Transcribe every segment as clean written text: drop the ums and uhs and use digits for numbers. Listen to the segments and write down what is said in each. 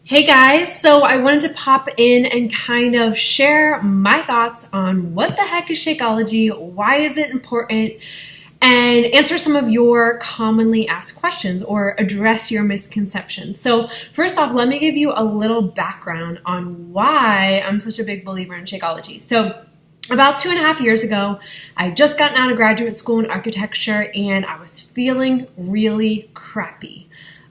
Hey guys, so I wanted to pop in and kind of share my thoughts on what the heck is Shakeology, why is it important, and answer some of your commonly asked questions or address your misconceptions. So first off, let me give you a little background on why I'm such a big believer in Shakeology. So about 2.5 years ago, I had just gotten out of graduate school in architecture and I was feeling really crappy.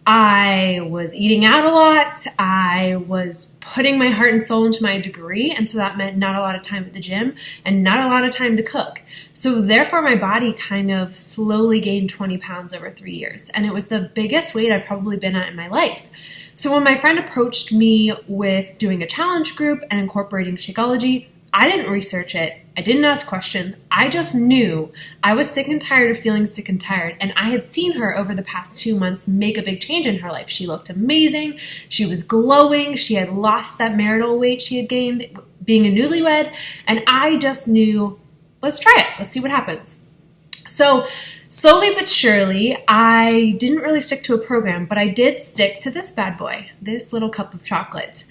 I was eating out a lot. I was putting my heart and soul into my degree, and so that meant not a lot of time at the gym and not a lot of time to cook. So therefore, my body kind of slowly gained 20 pounds over 3 years, and it was the biggest weight I'd probably been at in my life. So when my friend approached me with doing a challenge group and incorporating Shakeology, I didn't research it. I didn't ask questions. I just knew I was sick and tired of feeling sick and tired. And I had seen her over the past 2 months make a big change in her life. She looked amazing. She was glowing. She had lost that marital weight she had gained being a newlywed. And I just knew, let's try it. Let's see what happens. So slowly but surely, I didn't really stick to a program, but I did stick to this bad boy, this little cup of chocolate.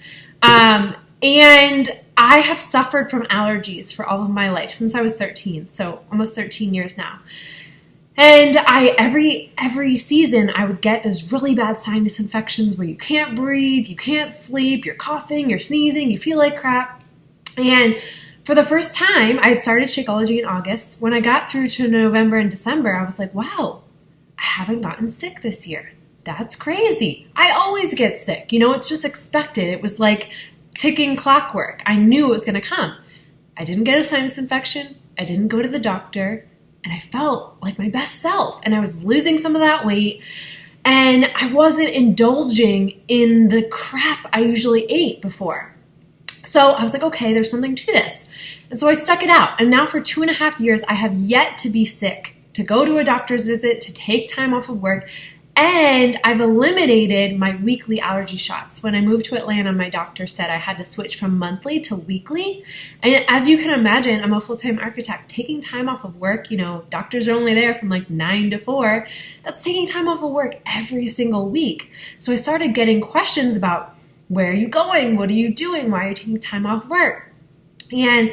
And I have suffered from allergies for all of my life since I was 13, so almost 13 years now. And every season I would get those really bad sinus infections where you can't breathe, you can't sleep, you're coughing, you're sneezing, you feel like crap. And for the first time, I had started Shakeology in August. When I got through to November and December, I was like, wow, I haven't gotten sick this year. That's crazy. I always get sick. It's just expected. It was like ticking clockwork. I knew it was going to come. I didn't get a sinus infection. I didn't go to the doctor. And I felt like my best self. And I was losing some of that weight. And I wasn't indulging in the crap I usually ate before. So I was like, okay, there's something to this. And so I stuck it out. And now for 2.5 years, I have yet to be sick, to go to a doctor's visit, to take time off of work. And I've eliminated my weekly allergy shots. When I moved to Atlanta, my doctor said I had to switch from monthly to weekly. And as you can imagine, I'm a full-time architect. Taking time off of work, doctors are only there from like 9 to 4. That's taking time off of work every single week. So I started getting questions about, where are you going? What are you doing? Why are you taking time off work? And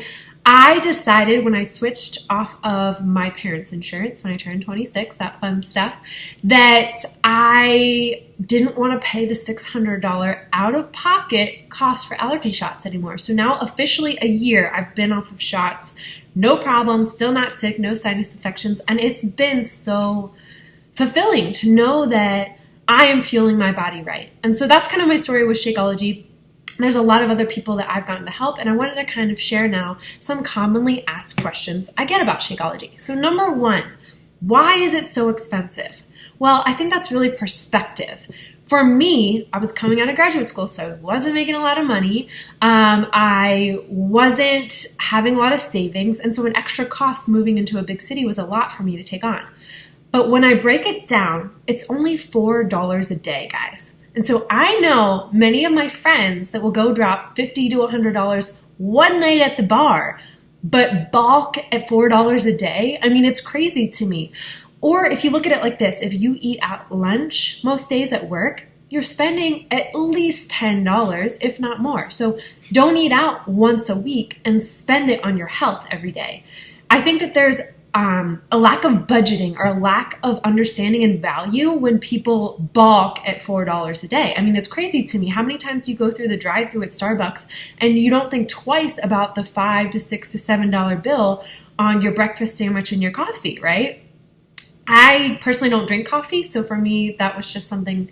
I decided when I switched off of my parents' insurance when I turned 26, that fun stuff, that I didn't want to pay the $600 out-of-pocket cost for allergy shots anymore. So now officially a year I've been off of shots, no problem, still not sick, no sinus infections, and it's been so fulfilling to know that I am fueling my body right. And so that's kind of my story with Shakeology. There's a lot of other people that I've gotten to help, and I wanted to kind of share now some commonly asked questions I get about Shakeology. So number one, why is it so expensive? Well, I think that's really perspective. For me, I was coming out of graduate school, so I wasn't making a lot of money. I wasn't having a lot of savings, and so an extra cost moving into a big city was a lot for me to take on. But when I break it down, it's only $4 a day, guys. And so I know many of my friends that will go drop $50 to $100 one night at the bar, but balk at $4 a day. I mean, it's crazy to me. Or if you look at it like this, if you eat at lunch most days at work, you're spending at least $10, if not more. So don't eat out once a week and spend it on your health every day. I think that there's a lack of budgeting or a lack of understanding and value when people balk at $4 a day. I mean, it's crazy to me. How many times do you go through the drive-thru at Starbucks and you don't think twice about the $5 to $6 to $7 bill on your breakfast sandwich and your coffee, right? I personally don't drink coffee, so for me, that was just something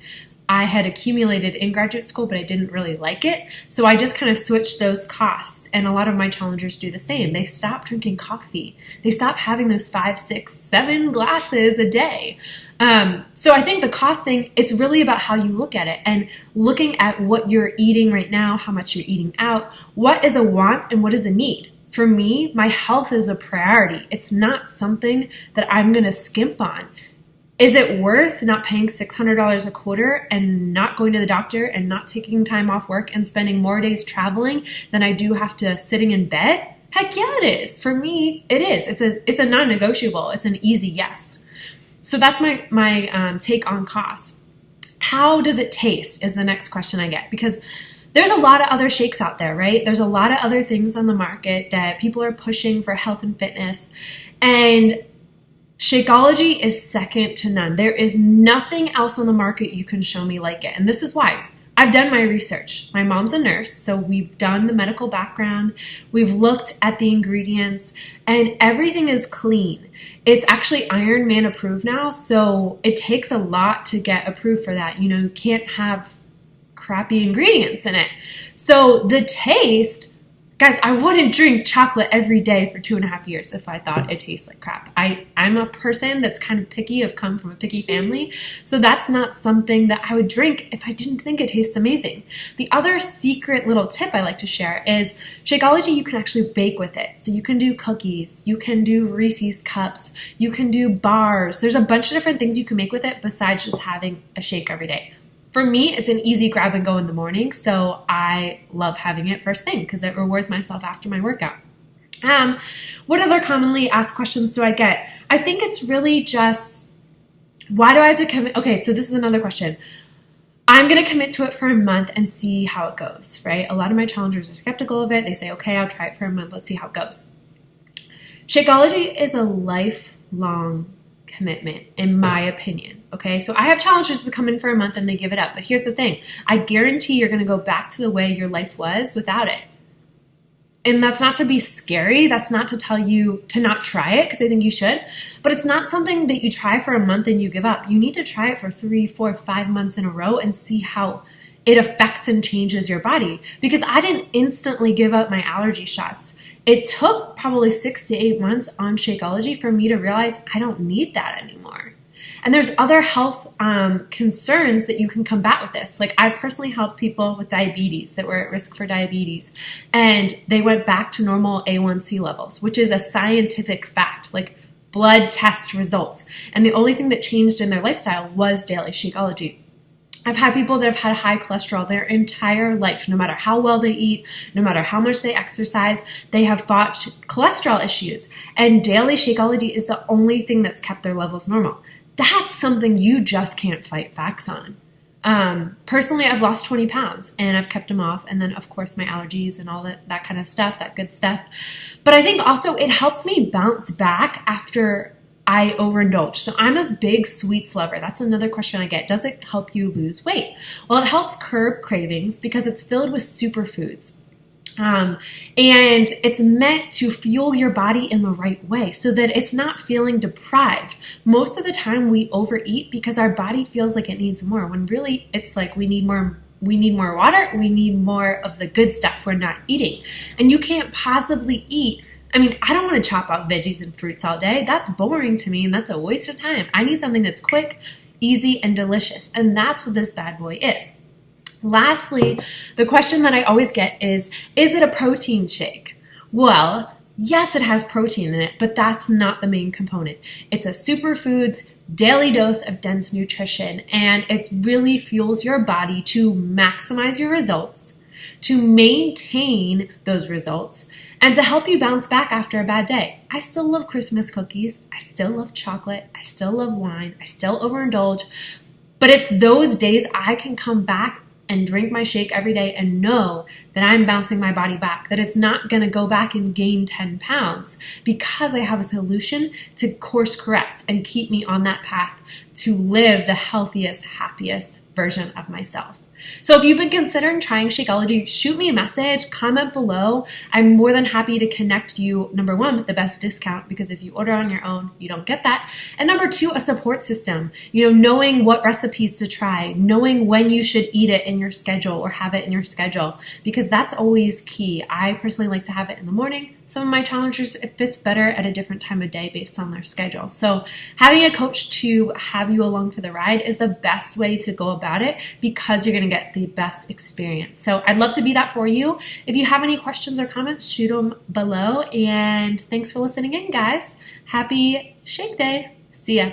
I had accumulated in graduate school, but I didn't really like it. So I just kind of switched those costs. And a lot of my challengers do the same. They stop drinking coffee. They stop having those 5, 6, 7 glasses a day. So I think the cost thing, it's really about how you look at it and looking at what you're eating right now, how much you're eating out, what is a want and what is a need. For me, my health is a priority. It's not something that I'm going to skimp on. Is it worth not paying $600 a quarter and not going to the doctor and not taking time off work and spending more days traveling than I do have to sitting in bed? Heck yeah, it is. For me, it is. It's a non-negotiable. It's an easy yes. So that's my take on costs. How does it taste is the next question I get, because there's a lot of other shakes out there, right? There's a lot of other things on the market that people are pushing for health and fitness. And Shakeology is second to none. There is nothing else on the market you can show me like it. And this is why. I've done my research. My mom's a nurse, so we've done the medical background. We've looked at the ingredients, and everything is clean. It's actually Ironman approved now, so it takes a lot to get approved for that. You can't have crappy ingredients in it. So the taste, guys, I wouldn't drink chocolate every day for 2.5 years if I thought it tastes like crap. I'm a person that's kind of picky. I've come from a picky family. So that's not something that I would drink if I didn't think it tastes amazing. The other secret little tip I like to share is Shakeology, you can actually bake with it. So you can do cookies, you can do Reese's cups, you can do bars. There's a bunch of different things you can make with it besides just having a shake every day. For me, it's an easy grab and go in the morning, so I love having it first thing because it rewards myself after my workout. What other commonly asked questions do I get? I think it's really just, why do I have to commit? Okay, so this is another question. I'm going to commit to it for a month and see how it goes, right? A lot of my challengers are skeptical of it. They say, okay, I'll try it for a month. Let's see how it goes. Shakeology is a lifelong commitment, in my opinion. Okay, so I have challengers that come in for a month and they give it up. But here's the thing. I guarantee you're going to go back to the way your life was without it. And that's not to be scary. That's not to tell you to not try it, because I think you should. But it's not something that you try for a month and you give up. You need to try it for 3, 4, 5 months in a row and see how it affects and changes your body. Because I didn't instantly give up my allergy shots. It took probably 6 to 8 months on Shakeology for me to realize I don't need that anymore. And there's other health concerns that you can combat with this. Like, I personally helped people with diabetes that were at risk for diabetes, and they went back to normal A1C levels, which is a scientific fact, like blood test results. And the only thing that changed in their lifestyle was daily Shakeology. I've had people that have had high cholesterol their entire life. No matter how well they eat, no matter how much they exercise, they have fought cholesterol issues. And daily Shakeology is the only thing that's kept their levels normal. That's something you just can't fight facts on. Personally, I've lost 20 pounds and I've kept them off. And then, of course, my allergies and all that kind of stuff, that good stuff. But I think also it helps me bounce back after I overindulge. So I'm a big sweets lover. That's another question I get. Does it help you lose weight? Well, it helps curb cravings because it's filled with superfoods. And it's meant to fuel your body in the right way so that it's not feeling deprived. Most of the time we overeat because our body feels like it needs more, when really it's like we need more water, we need more of the good stuff we're not eating. And you can't possibly eat. I mean, I don't want to chop out veggies and fruits all day. That's boring to me and that's a waste of time. I need something that's quick, easy, and delicious. And that's what this bad boy is. Lastly, the question that I always get is it a protein shake? Well, yes, it has protein in it, but that's not the main component. It's a superfoods daily dose of dense nutrition, and it really fuels your body to maximize your results, to maintain those results, and to help you bounce back after a bad day. I still love Christmas cookies. I still love chocolate. I still love wine. I still overindulge. But it's those days I can come back and drink my shake every day and know that I'm bouncing my body back, that it's not going to go back and gain 10 pounds because I have a solution to course correct and keep me on that path to live the healthiest, happiest version of myself. So if you've been considering trying Shakeology, shoot me a message, comment below. I'm more than happy to connect you, number one, with the best discount, because if you order on your own, you don't get that. And number two, a support system. Knowing what recipes to try, knowing when you should eat it in your schedule or have it in your schedule, because that's always key. I personally like to have it in the morning. Some of my challengers, it fits better at a different time of day based on their schedule. So having a coach to have you along for the ride is the best way to go about it, because you're going to get the best experience. So I'd love to be that for you. If you have any questions or comments, shoot them below. And thanks for listening in, guys. Happy Shake Day. See ya.